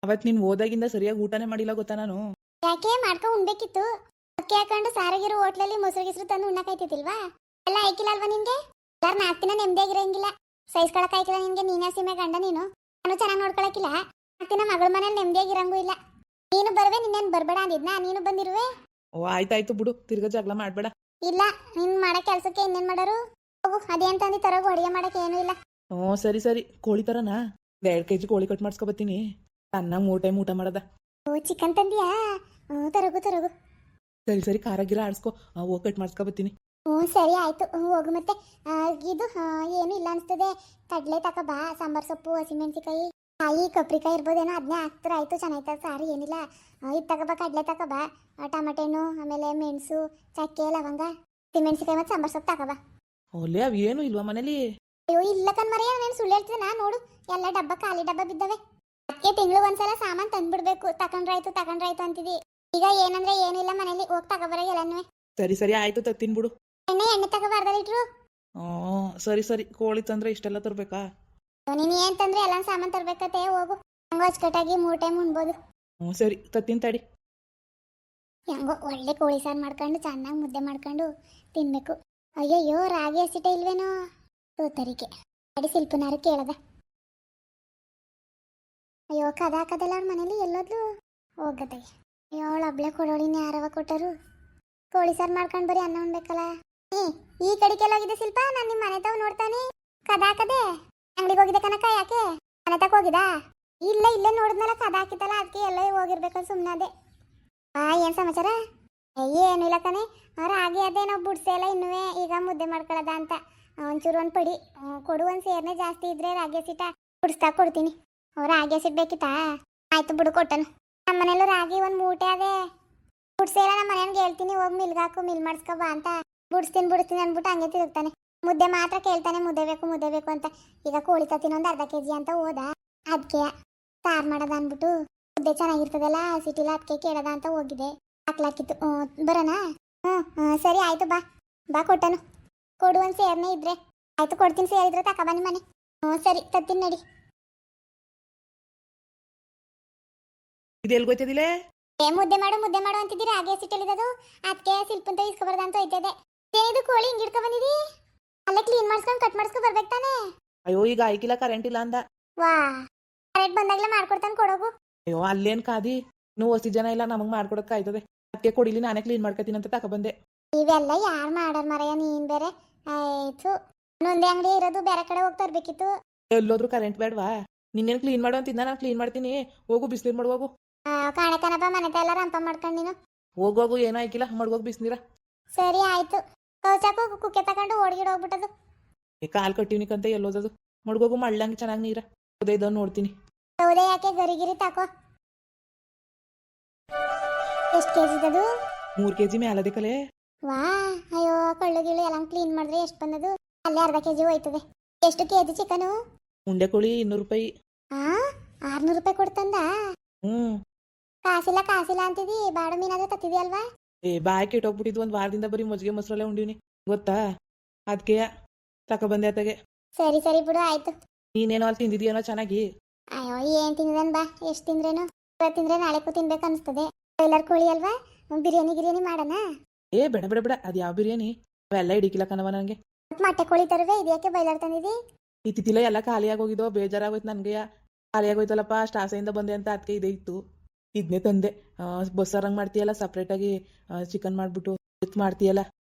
ಅವತ್ತು ನೀನು ಹೋದಾಗಿಂದ ಸರಿಯಾಗಿ ಊಟನೇ ಮಾಡಿಲ್ಲ ಗೊತ್ತಾ ನಾನು. ಯಾಕೆ ಮಾಡ್ಕೊ ಉಣ್ಬೇಕಿತ್ತು. ಅಕ್ಕಿ ಹಾಕೊಂಡು ಸಾರಾಗಿರೋ ಹೋಟ್ಲಲ್ಲಿ ಮೊಸರು ಗಿಸ್ರು ತಂದು ಉಣ್ಣಕ್ಕಾಯ್ತಿಲ್ವಾ? ಎಲ್ಲ ಐಕಿಲ್ಲ ಅಲ್ವಾ ನಿನ್ಗೆ? ಎಲ್ಲಾರು 4 ದಿನ ನೆಮ್ಮದಿಯಾಗಿರಂಗಿಲ್ಲ. ಸಹಿಸ್ಕೊಳಕ್ ಆಯ್ಕಿಲ್ಲ ನಿನ್ಗೆ. ನೀನೇ ಸೀಮೆ ಗಂಡ ನೀನು. ನಾನು ಚೆನ್ನಾಗಿ ನೋಡ್ಕೊಳಕಿಲ್ಲ. 4 ದಿನ ಮಗಳ ಮನೇಲಿ ನೆಮ್ಮದಿಯಾಗಿರಂಗೂ ಇಲ್ಲ. ನೀನು ಬರ್ವೆ, ನಿನ್ನೇನು ಬರ್ಬೇಡ ಅಂದಿದ್ನಾ? ನೀನು ಬಂದಿರುವೆ. ಓ ಆಯ್ತಾಯ್ತು ಬಿಡು, ತಿರ್ಗಾ ಜಗಳ ಮಾಡಬೇಡ. ಇಲ್ಲ, ನೀನ್ ಮಾಡೋ ಕೆಲ್ಸಕ್ಕೆ ಇನ್ನೇನ್ ಮಾಡೋರು? ಹೋಗು, ಅದೇನ್ ತಂದಿ ತರೋಗು. ಅಡಿಗೆ ಮಾಡಕ್ಕೆ ಏನೂ ಇಲ್ಲ. ಹ್ಞೂ ಸರಿ ಸರಿ, ಕೋಳಿ ತರನಾ? 2 kg ಕೋಳಿ ಕಟ್ ಮಾಡಿಸ್ಕೊಬತ್ತೀನಿ. ಚೆನ್ನಾಗಿ 3 ಟೈಮ್ ಊಟ ಮಾಡದ. ಓ ಚಿಕನ್ ತಂದಿಯಾ? ತರೋಗು ತರೋಗು. ಸರಿ ಸರಿ, ಖಾರ ಗಿರ ಆಡಿಸ್ಕೊ, ಹೋಗಿ ಕಟ್ ಮಾಡಿಸ್ಕೊಬತ್ತೀನಿ. ಸರಿ ಆಯ್ತು, ಹೋಗು. ಮತ್ತೆ ಇದು ಏನು ಇಲ್ಲ ಅನ್ಸ್ತದೆ. ಕಡ್ಲೆ ತಕಬಾ, ಸಾಂಬಾರ್ ಸೊಪ್ಪು, ಹಸಿಮೆಣಸಿಕಾಯಿ, ಕಾಯಿ, ಕೊಬ್ಬರಿಕಾಯಿ ಇರ್ಬೋದೇನೋ, ಅದನ್ನೇ ಹಾಕ್ತಾರೆ. ಆಯ್ತು, ಚೆನ್ನಾಯ್ತದ ಸಾರು, ಏನಿಲ್ಲ. ಇದು ತಗೋಬಾ, ಕಡ್ಲೆ ತಕಬಾ, ಟಮಾಟೆ ಹಣ್ಣು, ಆಮೇಲೆ ಮೆಣಸು, ಚಕ್ಕೆ, ಲವಂಗ, ಹಸಿಮೆಣಸಿಕಾಯಿ ಮತ್ತು ಸಾಂಬಾರ್ ಸೊಪ್ಪು ತಗೋಬಾ. ಒಳ್ಳೆ ಅವು ಏನು ಇಲ್ವಾ ಮನೇಲಿ? ಅಯ್ಯೋ ಇಲ್ಲ ಕಣ್ಮರಿಯ, ನಾನು ಸುಳ್ಳು ಹೇಳ್ತಿದ್ದೆ. ನಾ ನೋಡು, ಎಲ್ಲ ಡಬ್ಬ ಖಾಲಿ ಡಬ್ಬ ಬಿದ್ದವೆ. ಅದಕ್ಕೆ ತಿಂಗಳು ಒಂದ್ಸಲ ಸಾಮಾನು ತಂದ್ಬಿಡ್ಬೇಕು. ತಕೊಂಡ್ರಾಯ್ತು ಅಂತಿದಿ. ಈಗ ಏನಂದ್ರೆ ಏನಿಲ್ಲ ಮನೇಲಿ. ಹೋಗಿ ತಗೋಬರ ಎಲ್ಲನೂ. ಸರಿ ಸರಿ ಆಯ್ತು, ತತ್ತೀನಿ ಬಿಡು. ಎಣ್ಣೆ ತಗೋಬಾರ್ದ ಲೀಟ್ರು? ಸರಿ ಸರಿ, ಕೋಳಿ ತಂದ್ರೆ ಇಷ್ಟೆಲ್ಲ ತರಬೇಕಾ? ನೀನು ಏನ್ ತಂದ್ರೆ ಎಲ್ಲ ಸಾಮಾನು ತರ್ಬೇಕತ್ತೆ. ಹೋಗು, ಹಂಗ ಅಚ್ಚುಕಟ್ಟಾಗಿ 3 ಟೈಮ್ ಉಣ್ಬೋದು. ಸರಿ ತತ್ತೀನಿ ತಡಿ. ಹೆಂಗೋ ಒಳ್ಳೆ ಕೋಳಿ ಸಾರು ಮಾಡ್ಕೊಂಡು ಚೆನ್ನಾಗಿ ಮುದ್ದೆ ಮಾಡ್ಕೊಂಡು ತಿನ್ಬೇಕು. ಅಯ್ಯಯ್ಯೋ, ರಾಗಿ ಹಸಿಟ್ಟೆ ಇಲ್ವೇನೋ? ತೋತರಿಕೆ ಅಡಿ ಶಿಲ್ಪನಾರು ಕೇಳದ. ಅಯ್ಯೋ, ಕದಲ್ಲ ಅವ್ರ ಮನೇಲಿ ಎಲ್ಲೋದ್ಲು? ಹೋಗತ್ತೆ. ಅಯ್ಯೋ, ಅವಳು ಹಬ್ಳೆ ಕೊಡೋಳಿನ ಯಾರವ ಕೊಟ್ಟರು? ಕೋಳಿ ಸಾರು ಮಾಡ್ಕೊಂಡು ಬರೀ ಅನ್ನ ಉಣ್ಬೇಕಲ್ಲ. ಈ ಕಡಿಕೆಲ್ಲ ಹೋಗಿದೆ ಶಿಲ್ಪ. ನಾನು ನಿಮ್ಮ ಮನೆ ತಾವ್ ನೋಡ್ತಾನೆ. ಕದಾಕದೆ ಅಂಗಡಿಗೆ ಹೋಗಿದೆ ಕನಕ. ಯಾಕೆ ಮನೆ ತಕ ಹೋಗಿದಾ? ಇಲ್ಲ, ಇಲ್ಲೇ ನೋಡಿದ್ನಲ್ಲ ಕದ ಹಾಕಿತ್ತಲ್ಲ, ಅದಕ್ಕೆ ಎಲ್ಲ ಹೋಗಿರ್ಬೇಕಂತ ಸುಮ್ಮನೆ ಅದೇ. ಏನ್ ಸಮಾಚಾರ? ಏನು ಇಲ್ಲ ಕಣೆ. ರಾಗಿ ಅದೇ ನಾವು ಬುಡ್ಸೆ ಎಲ್ಲ ಇನ್ನುವೆ. ಈಗ ಮುದ್ದೆ ಮಾಡ್ಕೊಳ್ಳೋದ ಅಂತ. ಒಂಚೂರು ಒಂದು ಪಡಿ ಕೊಡು. ಒಂದು ಸೇರ್ನೆ ಜಾಸ್ತಿ ಇದ್ರೆ ರಾಗಿ ಹಸಿಟ ಬುಡಿಸ್ತಾ ಕೊಡ್ತೀನಿ. ರಾಗಿ ಹಸಿಟ್ ಬೇಕಿತ್ತಾ? ಆಯ್ತು ಬಿಡು, ಕೊಟ್ಟನು. ನಮ್ಮ ಮನೇಲೂ ರಾಗಿ ಒಂದು ಮೂಟೆ ಅದೇ. ಬುಡ್ಸೆ ಎಲ್ಲ ನಮ್ಮ ಮನೆಯನ್ಗೆ ಹೇಳ್ತೀನಿ, ಹೋಗಿ ಮಿಲ್ಗಾಕು, ಮಿಲ್ ಮಾಡಿಸ್ಕೊಬಾ ಅಂತ. ಬಿಡಿಸ್ತೀನಿ ಅಂದ್ಬಿಟ್ಟು ಹಂಗೆ ತಿರುಗ್ತಾನೆ. ಮುದ್ದೆ ಮಾತ್ರ ಕೇಳ್ತಾನೆ, ಮುದ್ದೆ ಬೇಕು ಅಂತ. ಈಗ ಕೋಳಿ ತತ್ತೀನಿ ಒಂದು ಅರ್ಧ kg ಅಂತ ಹೋದ. ಅದಕ್ಕೆ ಸಾರು ಮಾಡೋದ ಅಂದ್ಬಿಟ್ಟು, ಮುದ್ದೆ ಚೆನ್ನಾಗಿರ್ತದಲ್ಲ ಸಿಟಿಲ, ಅದಕ್ಕೆ ಕೇಳೋದ ಅಂತ ಹೋಗಿದೆ. ಹಾಕ್ಲಾಕಿತ್ತು. ಬರೋಣ? ಸರಿ ಆಯ್ತು, ಬಾ ಕೊಟ್ಟನು. ಕೊಡು ಒಂದು ಸೇರ್ನೆ ಇದ್ರೆ. ಆಯ್ತು, ಕೊಡ್ತೀನಿ. ಸೇರಿದ್ರೆ ತಕೊಬನ್ನಿ ಮನೆ. ಸರಿ ತತ್ತೀನಿ ನಡಿ. ಇದು ಎಲ್ಲಿ ಗೊತ್ತಿದಿಲ್ಲ? ಮುದ್ದೆ ಮಾಡು ಅಂತಿದ್ದೀರಾ? ಹಾಗೆ ಸಿಟ್ಟಲ್ಲಿದ್ದು ಅದಕ್ಕೆ ಶಿಲ್ಪಂತ ಇಸ್ಕೊಬಾರ್ದ ಅಂತ ಹೋಯ್ತದೆ. ಏನಿದು ಕೋಳಿ ಹಿಂಗೆ ಇಟ್ಕೊ ಬಂದಿದಿ? ಅಲ್ಲೇ ಕ್ಲೀನ್ ಮಾಡಿಸ್ಕೊಂಡು ಕಟ್ ಮಾಡಿಸ್ಕೊ ಬರ್ಬೇಕು ತಾನೆ? ಅಯ್ಯೋ, ಈಗ ಆಯ್ಕಿಲ್ಲ, ಕರೆಂಟ್ ಇಲ್ಲ ಅಂದ. ವಾ, ಕರೆಂಟ್ ಬಂದಾಗಲೇ ಮಾಡ್ಕೊಡ್ತಾನೆ, ಕೊಡೋಗು. ಅಯ್ಯೋ, ಅಲ್ಲೇನು ಕಾದಿ, ನೀವು ಹೊಸ ಜನ ಇಲ್ಲ, ನಮಗೆ ಮಾಡ್ಕೊಡಕ್ಕೆ ಆಯ್ತದೆ. ಅದಕ್ಕೆ ಕೊಡಿಲಿ, ನಾನೇ ಕ್ಲೀನ್ ಮಾಡ್ಕೊತೀನಿ ಅಂತ ತಗೊಬಂದೆ. ಇವೆಲ್ಲ ಯಾರು ಮಾಡಾರ ಮರೆಯ? ನೀನ್ ಬೇರೆ. ಆಯ್ತು, ಒಂದೇ ಅಂಗಡಿ ಇರೋದು, ಬೇರೆ ಕಡೆ ಹೋಗಿ ತರ್ಬೇಕಿತ್ತು. ಎಲ್ಲೋದ್ರೂ ಕರೆಂಟ್ ಬೇಡವಾ? ನಿನ್ನೇನು ಕ್ಲೀನ್ ಮಾಡು ಅಂತಿದ್ದ, ನಾನು ಕ್ಲೀನ್ ಮಾಡ್ತೀನಿ. ಹೋಗು, ಬಿಸಿನೀರು ಮಡ್ಗೋಗು. ಕಾಣಕನಪ್ಪ, ಮನೆ ಎಲ್ಲ ರಂಪ ಮಾಡ್ಕೊಂಡು ನೀನು. ಹೋಗೋಗು, ಏನೋ ಆಯ್ಕಿಲ್ಲ, ಮಡ್ಗೋಗು ಬಿಸಿನೀರ. ಸರಿ ಆಯ್ತು. ಕೌಚಾಕು ಕುಕ್ಕೆ ತಗೊಂಡು ಓಡ್ಗಿಡ್ ಹೋಗ್ಬಿಟ್ಟದು. ಕಾಲು ಕಟ್ಟಿವ್ನಿಕಂತ ಎಲ್ಲೋದದು. ಮಡ್ಗೋಗು, ಮಳ್ಳಂಗೆ ಚೆನ್ನಾಗಿ ನೀರ ಉದಯದವ್ ನೋಡ್ತೀನಿ. ಹೌದೇ, ಯಾಕೆ ಗರಿಗಿರಿ ತಾಕೋ. ಎಷ್ಟು ಕೆಜಿದದು? 3 kg ಮೇಲದೆ ಕಲೆ. ವಾ, ಅಯ್ಯೋ, ಕಳ್ಳು ಗಿಳು ಎಲ್ಲ ಕ್ಲೀನ್ ಮಾಡಿದ್ರೆ ಎಷ್ಟು ಬಂದದು? ಅಲ್ಲೇ ಅರ್ಧ kg ಹೋಯ್ತದೆ. ಎಷ್ಟು ಕೆಜಿ ಚಿಕನು? ಉಂಡೆ ಕೋಳಿ 200 ರೂಪಾಯಿ. 600 ರೂಪಾಯಿ ಕೊಡ್ತಂದ? ಕಾಸಿಲ್ಲ ಅಂತಿದಿ. ಬಾಡ ಮೀನಾದ್ರೆ ತತ್ತಿದ್ಯಲ್ವಾ? ಬಾಯ್ ಕೆಟ್ಟೋಗ್ಬಿಟ್ಟಿದ್ವು. 1 ವಾರದಿಂದ ಬರೀ ಮಜ್ಜಿಗೆ ಮೊಸರಲ್ಲೇ ಉಂಡಿವ್ನಿ ಗೊತ್ತಾ? ಅದಕ್ಕೆ ತಕೊಬಂದೆ ಅತ್ತಗೆ. ಸರಿ ಬಿಡು, ಆಯ್ತು. ನೀನೇನೋ ಅಲ್ಲಿ ತಿಂದಿದ್ಯೇನೋ ಚೆನ್ನಾಗಿ. ಅಯ್ಯೋ, ಏನ್ ತಿಂದಿದನ್ ಬಾ. ಎಷ್ಟು ತಿಂದ್ರೇನು? ಇವತ್ತು ತಿಂದ್ರೆ ನಾಳೆ ತಿನ್ಬೇಕು ಅನಿಸ್ತದೆ. ಬಾಯ್ಲರ್ ಕೋಳಿ ಅಲ್ವಾ? ಬಿರಿಯಾನಿ ಮಾಡೋಣ? ಬೇಡ, ಅದು ಯಾವ ಬಿರಿಯಾನಿ? ಅವೆಲ್ಲ ಹಿಡಿಕಿಲ್ಲ ಕಣವ ನನಗೆ. ಮೊಟ್ಟೆ ಕೋಳಿ ತರುವೆ. ಇದ್ಯಾಕೆ ಬಾಯ್ಲರ್ ತಂದಿದಿ? ಇತ್ತಿತ್ತಿಲ್ಲ, ಎಲ್ಲ ಖಾಲಿಯಾಗೋಗಿದ್ದೋ, ಬೇಜಾರಾಗೋಯ್ತು ನನಗೆ. ಖಾಲಿಯಾಗೋಯ್ತಲ್ಲಪ್ಪ, ಅಷ್ಟು ಆಸೆಯಿಂದ ಬಂದೆ ಅಂತ ಅದಕ್ಕೆ ಇದೇ ಇತ್ತು. ಇದನ್ನೇ ತಂದೆ. ಬಸ್ಸಾರಂಗೆ ಮಾಡ್ತೀಯಲ್ಲ, ಸಪ್ರೇಟಾಗಿ ಚಿಕನ್ ಮಾಡಿಬಿಟ್ಟು ಮಾಡ್ತೀಯಲ್ಲ,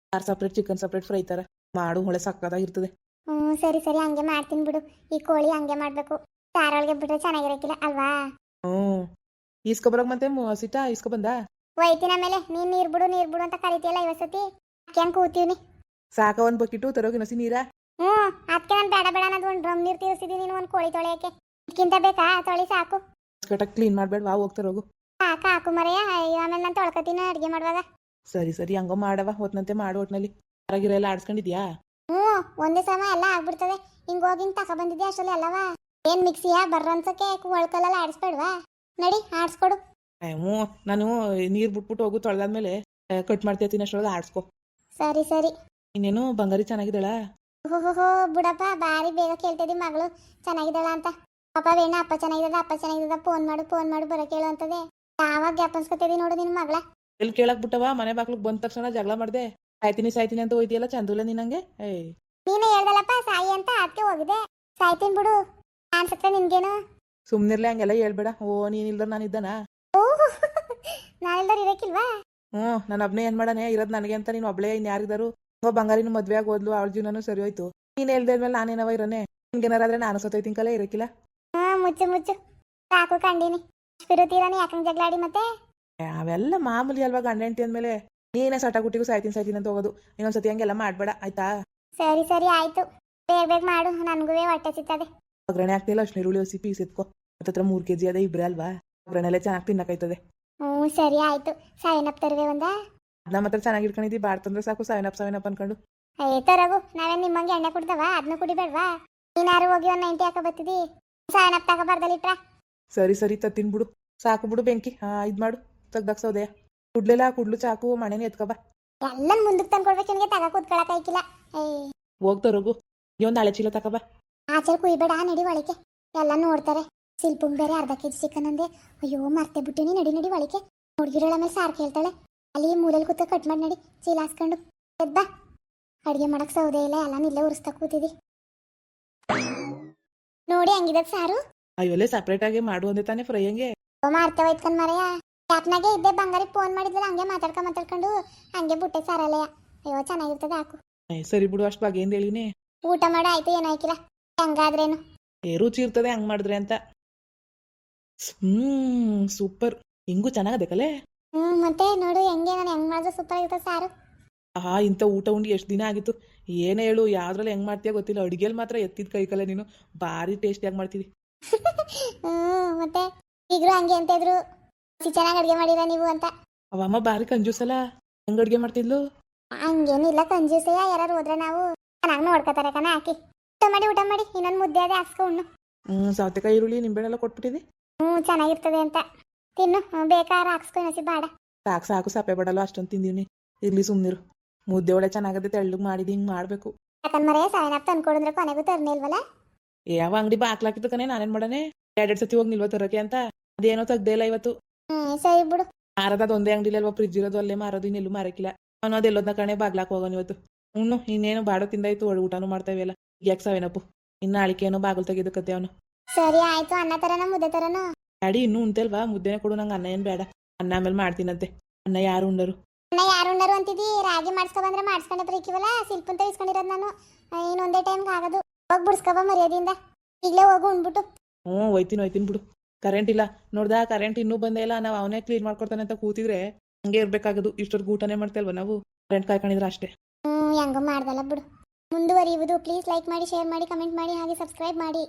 ಸಪ್ರೇಟ್ ಚಿಕನ್ ಸಪ್ರೇಟ್ ಫ್ರೈ ಥರ ಮಾಡು. ಹೊಳೆ ಸಕ್ಕದಾಗಿರ್ತದೆ. ಸರಿ ಹಂಗೆ ಮಾಡ್ತೀನಿ ಬಿಡು. ಈ ಕೋಳಿ ಹಂಗೆ ಮಾಡಬೇಕು. ಸಾರೊಳಗೆ ಬಿಟ್ರೆ ಚೆನ್ನಾಗಿರಕ್ಕಿಲ್ಲ ಅಲ್ವಾ? ಈಸ್ಕೊಬರೋಕೆ ಮತ್ತೆ ಸಿಟ್ಟ ಈಸ್ಕೊಬಂದ ಒಯ್ತೀನಿ. ಆಮೇಲೆ ನೀರು ಬಿಡು ಅಂತ ಕರಿತೀಯಲ್ಲ ಇವಸತಿ, ಅದಕ್ಕೆ ಹಂಗೆ ಕೂತೀವ್ನಿ. ಸಾಕ ಒಂದು ಬಕೆಟು ತರೋಗಿ ನಸಿ ನೀರ? ಅದಕ್ಕೆ ನಾನು ಬೇಡ ಅನ್ನೋದು ಒಂದು ಡ್ರಮ್ ನೀರು ತೀರಿಸಿದ್ದೀನಿ. ನೀನು ಒಂದು ಕೋಳಿ ತೊಳೆಯೋಕ್ಕೆ ಇದಕ್ಕಿಂತ ಬೇಕಾ? ತೊಳಿ ಸಾಕು. ಕರೆಕ್ಟಾಗಿ ಕ್ಲೀನ್ ಮಾಡಬೇಡವಾ? ಹೋಗ್ತಾರೋಗು. ಸಾಕು ಮರೆಯ. ಆಮೇಲೆ ನಾನು ತೊಳ್ಕೊತೀನಿ ಅಡುಗೆ ಮಾಡುವಾಗ. ಸರಿ ಹಂಗೋ ಮಾಡವ, ಹೊತ್ನಂತೆ ಮಾಡು. ಒಟ್ನಲ್ಲಿ ಹೊರಗಿರ ಎಲ್ಲ ಆಡ್ಸ್ಕೊಂಡಿದ್ಯಾ? ಒಂದೇ ಸಮ ಎಲ್ಲ ಆಗ್ಬಿಡ್ತದೆ. ಹಿಂಗೋಗಿ ತಗೊಬಂದಿದ್ದೆ ಅಷ್ಟರಲ್ಲಿ ಅಲ್ಲವ. ಏನ್ ಮಿಕ್ಸಿಯಾ ಬರ್ರಂಸಕ್ಕೆ ಒಳ್ಕಲ್ಲೆಲ್ಲ ಆಡಿಸ್ಬೇಡ್ವಾ? ನಡಿ ಆಡ್ಸ್ಕೊಡು. ನಾನು ನೀರು ಬಿಟ್ಬಿಟ್ಟು ಹೋಗು. ತೊಳೆದಾದ್ಮೇಲೆ ಕಟ್ ಮಾಡ್ತೀನಿ, ಅಷ್ಟೊಳಗೆ ಆಡ್ಸ್ಕೊ. ಸರಿ. ಇನ್ನೇನು ಬಂಗಾರಿ ಚೆನ್ನಾಗಿದ್ದಾಳ? ಓಹೋ ಬಿಡಪ್ಪ, ಬಾರಿ ಬೇಗ ಕೇಳ್ತಿದ್ದಿ ಮಗಳು ಚೆನ್ನಾಗಿದ್ದಾಳ ಅಂತ. ಪಾಪ ವೇಣ ಅಪ್ಪ ಚೆನ್ನಾಗಿದ್ದದ ಫೋನ್ ಮಾಡು ಬರಕ್ಕೆ ಹೇಳು ಅಂತದೆ. ಯಾವಾಗ ಜ್ಞಾಪನ್ಸ್ಕೊತಿದಿ ನೋಡು ನಿನ್ ಮಗಳ. ಎಲ್ಲಿ ಕೇಳಕ್ ಬಿಟ್ಟವ ಮನೆ ಬಾಗ್ಲಿಗೆ ಬಂದ ತಕ್ಷಣ ಜಗಳ ಮಾಡ್ದೆ. ಸಾಯ್ತೀನಿ ಅಂತ ಹೋಯ್ತಿಯಲ್ಲ ಚಂದುಲೆ ನಿನಂಗೆ. ಏಯ್ ನೀನೇ ಹೇಳ್ದಲ್ಲಪ್ಪ ಸಾಯಿ ಅಂತ ಅದಕ್ಕೆ ಹೋಗಿದೆ. ಸಾಯ್ತೀನಿ ಬಿಡು ಅನ್ಸತ್ತೆ ನಿನ್ಗೇನು. ಸುಮ್ನಿರ್ಲೆ ಹಂಗೆಲ್ಲ ಹೇಳ್ಬೇಡ. ಓ ನೀನ್ ಇಲ್ದ್ರ ನಾನು ಇದ್ದಾನ? ಓಹ್ ನಾನೆಲ್ದಾರು ಇರಕ್ಕಿಲ್ವಾ? ನಾನು ಒಬ್ನೇ ಏನ್ ಮಾಡಾನೆ ಇರೋದ್ ನನಗೆ ಅಂತ. ನೀನು ಒಬ್ಳೆ ಇನ್ ಯಾರಿದಾರು? ಬಂಗಾರಿನ ಮದ್ವೆ ಆಗಿ ಹೋದ್ಲು, ಅವಳ ಜೀವನನು ಸರಿ ಹೋಯ್ತು. ನೀನ್ ಹೇಳ್ದೆ ಮೇಲೆ ನಾನೇನವ ಇರೋನೆ? ನಿನ್ಗೇನಾರಾದ್ರೆ ನಾನು ಸತ್ತೋಯ್ತಿನ್ಕಲ್ಲ ಇರಕ್ಕಿಲ್ಲ. ಮುಚ್ಚು ಸಾಕು ಕಂಡೀನಿ. ಸ್ಪಿರುತ್ತೀರಾನಿ ಯಾಕಂಗ್ ಜಗಳಾಡಿ ಮತ್ತೆ? ಅವೆಲ್ಲ ಮಾಮೂಲಿ ಅಲ್ವಾ ಗಂಡ ಹೆಂಡತಿ ಅಂದ್ಮೇಲೆ. ನೀನೇ ಸಟಾಗುಟ್ಟಿಗೂ ಸಾಯ್ತೀನಿ ಅಂತ ಹೋಗೋದು. ಇನ್ನೊಂದ್ಸತಿ ಹಂಗೆಲ್ಲ ಮಾಡ್ಬೇಡ ಆಯ್ತಾ? ಸರಿ ಆಯ್ತು. ಬೇಗ ಮಾಡು, ನನ್ಗೂ ಹೊಟ್ಟೆ ಸಿಗ್ತದೆ. ಒಗ್ಗರಣೆ ಆಗ್ತಿಲ್ಲ ಅಷ್ಟು ನೀರುಳ್ಳಿ ಹಸಿ ಪೀಸ್ ಎತ್ಕೋ. ಹತ್ತತ್ರ 3 kg ಅದೇ ಇಬ್ರೆ ಅಲ್ವಾ? ಒಗ್ಗರಣೆಲ್ಲ ಚೆನ್ನಾಗಿ ತಿನ್ನಕಾಯ್ತದೆ. ಸರಿ ಆಯ್ತು. ಸಾಯಿನಪ್ ತರುವೆ ಒಂದ? ಅದನ್ನ ಮಾತ್ರ ಚೆನ್ನಾಗಿ ಇಟ್ಕೊಂಡಿದ್ದಿ. ಬಾಡ್ತಂದ್ರೆ ಸಾಕು ಸಾವಿನಪ್ ಅನ್ಕೊಂಡು. ತರಗು. ನಾವೇನ್ ನಿಮ್ಮಂಗೆ ಎಣ್ಣೆ ಕುಡ್ದವ? ಅದನ್ನ ಕುಡಿಬೇಡ್ವಾ? ನೀನಾರು ಹೋಗಿ ಒಂದ್ 90 ಹಾಕ ಬತ್ತಿದಿ. ಸಾಯಿನಪ್ ತಗೋಬಾರ್ದಲ್ಲಿಟ್ರ. ಸರಿ ತತ್ತಿನ್ ಬಿಡು. ಸಾಕು ಬಿಡು ಬೆಂಕಿ. ಇದ್ ಮಾಡು ತೆಗ್ದಾಕ್ ಸೌದೆಯ. ಕುಡ್ಲೆಲ್ಲ ಕುಡ್ಲು ಚಾಕು ಮಣೆನ ಎತ್ಕೊಬಾ. ಎಲ್ಲ ಮುಂದಕ್ಕೆ ತಂದ್ಕೊಡ್ಬೇಕು ನಿನಗೆ. ತಗ ಕೂತ್ಕೊಳಕ್ ಆಯ್ಕಿಲ್ಲ. ಹೋಗ್ತಾರೋಗು. ಒಂದ್ ಹಳೆ ಚೀಲ ತಗೋಬಾ. ಆಚೆ ಕುಯ್ಬೇಡ, ನಡಿ ಒಳಕ್ಕೆ. ಎಲ್ಲ ನೋಡ್ತಾರೆ. ಶಿಲ್ಪಂಗ್ ಬೇರೆ ಅರ್ಧ kg ಚಿಕನ್ ಅಂದೆ. ಅಯ್ಯೋ ಮರ್ತೆ ಬಿಟ್ಟಿನಿ. ನಡಿ ಒಳಕ್ಕೆ. ಹುಡುಗಿರೋಳ ಮೇಲೆ ಸಾರ್ ಕೇಳ್ತಾಳೆ. ಅಲ್ಲಿ ಮೂಲೆಯಲ್ಲಿ ಕೂತ ಕಟ್ ಮಾಡಿ ನಡಿ ಚೀಲ ಹಾಸ್ಕೊಂಡು. ಎದ್ಬಾ. ಅಡ್ಗೆ ಮಾಡಕ್ ಸೌದೆ ಇಲ್ಲ, ಎಲ್ಲ ಇಲ್ಲೇ ಉರಿಸ್ತಾ ಕೂತಿದಿ. ನೋಡಿ ಹಂಗಿದ ಸಾರು. ಅಯ್ಯೋಲೆ ಸಪ್ರೇಟ್ ಆಗಿ ಮಾಡು ಅಂದೆ ತಾನೇ ಫ್ರೈ ಹಂಗೆ. ಮಾರ್ತೆ ಹೋಯ್ತ್ಕೊಂಡ್ ಮರೆಯ. ಕ್ಯಾಪ್ನಾಗೆ ಇದ್ದೆ. ಬಂಗಾರಿ ಫೋನ್ ಮಾಡಿದ್ವಲ್ಲ, ಹಂಗೆ ಮಾತಾಡ್ಕೊಂಡು ಹಂಗೆ ಬುಟ್ಟೆ ಸಾರಲ್ಲಯ್ಯ. ಅಯ್ಯೋ ಚೆನ್ನಾಗಿರ್ತದೆ ಹಾಕು. ಸರಿ ಬಿಡು. ಅಷ್ಟು ಬಗ್ಗೆ ಏನ್ ಹೇಳಿನಿ. ಊಟ ಮಾಡೋ ಆಯ್ತು, ಏನೋ ಹಾಕಿಲ್ಲ. ಹೆಂಗಾದ್ರೇನು ರುಚಿ ಇರ್ತದೆ ಹಂಗ್ ಮಾಡಿದ್ರೆ ಅಂತ. ಸೂಪರ್. ಹಿಂಗೂ ಚೆನ್ನಾಗದೆ. ಮತ್ತೆ ನೋಡು ಹೆಂಗೆ ನಾನು ಹೆಂಗ್ ಮಾಡಿದ್ರೆ ಸೂಪರ್ ಆಗಿರ್ತದೆ ಸಾರು. ಇಂಥ ಊಟ ಉಂಡು ಎಷ್ಟು ದಿನ ಆಗಿತ್ತು. ಏನೇ ಹೇಳು, ಯಾವ್ದ್ರಲ್ಲಿ ಹೆಂಗ್ ಮಾಡ್ತೀಯ ಗೊತ್ತಿಲ್ಲ. ಅಡಿಗೆಲ್ ಮಾತ್ರ ಎತ್ತಿದ ಕೈ ಕಲೆ ನೀನು. ಭಾರಿ ಟೇಸ್ಟಿಯಾಗಿ ಮಾಡ್ತೀವಿ. ಮತ್ತೆ ಈಗಲೂ ಹಂಗೆ ಅಂತ ಇದ್ರು, ಚೆನ್ನಾಗಿ ಅಡ್ಗೆ ಮಾಡಿರ ನೀವು ಅಂತ. ಅವಮ್ಮ ಭಾರಿ ಕಂಜೂಸಲ್ಲ. ಹೆಂಗ್ ಅಡ್ಗೆ ಮಾಡ್ತಿದ್ಲು? ಹಂಗೇನಿಲ್ಲ ಕಂಜೂಸಯ್ಯ. ಯಾರು ಹೋದ್ರೆ ನಾವು ಚೆನ್ನಾಗಿ ನೋಡ್ಕೋತಾರೆ ಕಣ. ಹಾಕಿ ಊಟ ಮಾಡಿ ಇನ್ನೊಂದು ಮುದ್ದೆ ಅದೇ ಹಾಕ್ಸ್ಕೊ ಉಣ್ಣು. ಸೌತೆಕಾಯಿ ಈರುಳ್ಳಿ ನಿಂಬೆಣ್ಣೆಲ್ಲ ಕೊಟ್ಬಿಟ್ಟಿದಿ. ಚೆನ್ನಾಗಿರ್ತದೆ ಅಂತ ತಿನ್ನು. ಬೇಕಾದ್ರೆ ಹಾಕ್ಸ್ಕೊ ಇನ್ನೊಸಿ ಬೇಡ. ಸಾಕು ಸಪ್ಪೆ ಬಡಲ್ಲ. ಅಷ್ಟೊಂದು ತಿಂದೀನಿ. ಇರ್ಲಿ ಸುಮ್ನಿರು. ಮುದ್ದೆ ಒಳ್ಳೆ ಚೆನ್ನಾಗದೆ ತೆಳ್ಳಗ್ ಮಾಡಿದಿ. ಹಿಂಗ್ ಮಾಡ್ಬೇಕು. ಯಾಕಂದ್ರೆ ಸಾಯಿನಪ್ ತಂದ್ಕೊಡಿದ್ರೆ ಕೊನೆಗೂ ತರ್ನೇ ಇಲ್ವಲ್ಲ. ಯಾವ ಅಂಗಡಿ ಬಾಕ್ಲಾಕಿತ್ತು ಕಣೆ. ನಾನೇನ್ ಮಾಡನೆ? 2 ಸತಿ ಹೋಗಿ ನಿಲ್ವ ತರಕ್ಕೆ ಅಂತ. ಅದೇನೋ ತೆಗ್ದೇ ಇಲ್ಲ ಇವತ್ತು. ಸರಿ ಬಿಡು. ಮಾರದ ಒಂದೇ ಅಂಗಡಿಲಿ ಅಲ್ವಾ ಫ್ರಿಜ್ ಇರೋದು. ಅಲ್ಲೇ ಮಾರೋದು. ಇನ್ನೆಲ್ಲೂ ಮಾರಕ್ಕಿಲ್ಲ. ಅನ್ನೋದು ಎಲ್ಲೋದ್ನ ಕಣೆ ಬಾಗ್ಲಾಕ್ ಹೋಗೋಣ ಇವತ್ತು. ಇನ್ನೇನು ಬಾಡೋ ತಿಂದಾಯ್ತು. ಊಟನೂ ಮಾಡ್ತಾ ಇವೆಲ್ಲ. ಯಾಕೆ ಸಾವೇನಪ್ಪು ಇನ್ನ ಅಳಿಕೆನೋ ಬಾಗಿಲು ತೆಗೆದು ಕತೆ ಅವನು. ಸರಿ ಆಯ್ತು. ಅನ್ನ ತರನ ಮುದ್ದೆ ತರನ? ಡ್ಯಾಡಿ ಇನ್ನೂ ಉಂಟಲ್ವಾ? ಮುದ್ದೆನೇ ಕೊಡು. ನಂಗೆ ಅನ್ನ ಏನ್ ಬೇಡ. ಅನ್ನ ಆಮೇಲೆ ಮಾಡ್ತೀನಂತೆ. ಅನ್ನ ಯಾರು ಉಂಡರು? ಅನ್ನ ಯಾರು ಉಂಡರು ಅಂತಿದ್ದಿ? ರಾಗಿ ಮಾಡ್ಸ್ಕೊ ಬಂದ್ರೆ ಮಾಡ್ಸ್ಕೊಂಡೆ ಬರೀಕಿವಲ್ಲ. ಶಿಲ್ಪಂತ ಇಸ್ಕೊಂಡಿರೋದು ನಾನು. ಇನ್ನೊಂದೇ ಟೈಮ್ಗೆ ಆಗೋದು. ಹೋಗಿ ಬಿಡ್ಸ್ಕೊಬ ಮರ್ಯಾದಿಂದ. ಈಗಲೇ ಹೋಗು ಉಂಡ್ಬಿಟ್ಟು. ಹೋಯ್ತೀನಿ ಬಿಡು. ಕರೆಂಟ್ ಇಲ್ಲ ನೋಡ್ದಾ? ಕರೆಂಟ್ ಇನ್ನೂ ಬಂದೇ ಇಲ್ಲ. ನಾವು ಅವನೇ ಕ್ಲೀನ್ ಮಾಡ್ಕೊಡ್ತಾನೆ ಅಂತ ಕೂತಿದ್ರೆ ಹಂಗೆ ಇರ್ಬೇಕಾಗದು. ಇಷ್ಟೊರ್ಗು ಊಟನೇ ಮಾಡ್ತೇಲ್ವ ನಾವು? ಕರೆಂಟ್ ಕಾಯ್ಕೊಂಡಿದ್ರೆ ಅಷ್ಟೇ. ಹೆಂಗೋ ಮಾಡ್ದಲ್ಲ ಬಿಡು. ಮುಂದುವರಿಯುವುದು. ಪ್ಲೀಸ್ ಲೈಕ್ ಮಾಡಿ, ಶೇರ್ ಮಾಡಿ, ಕಮೆಂಟ್ ಮಾಡಿ, ಹಾಗೆ ಸಬ್ಸ್ಕ್ರೈಬ್ ಮಾಡಿ.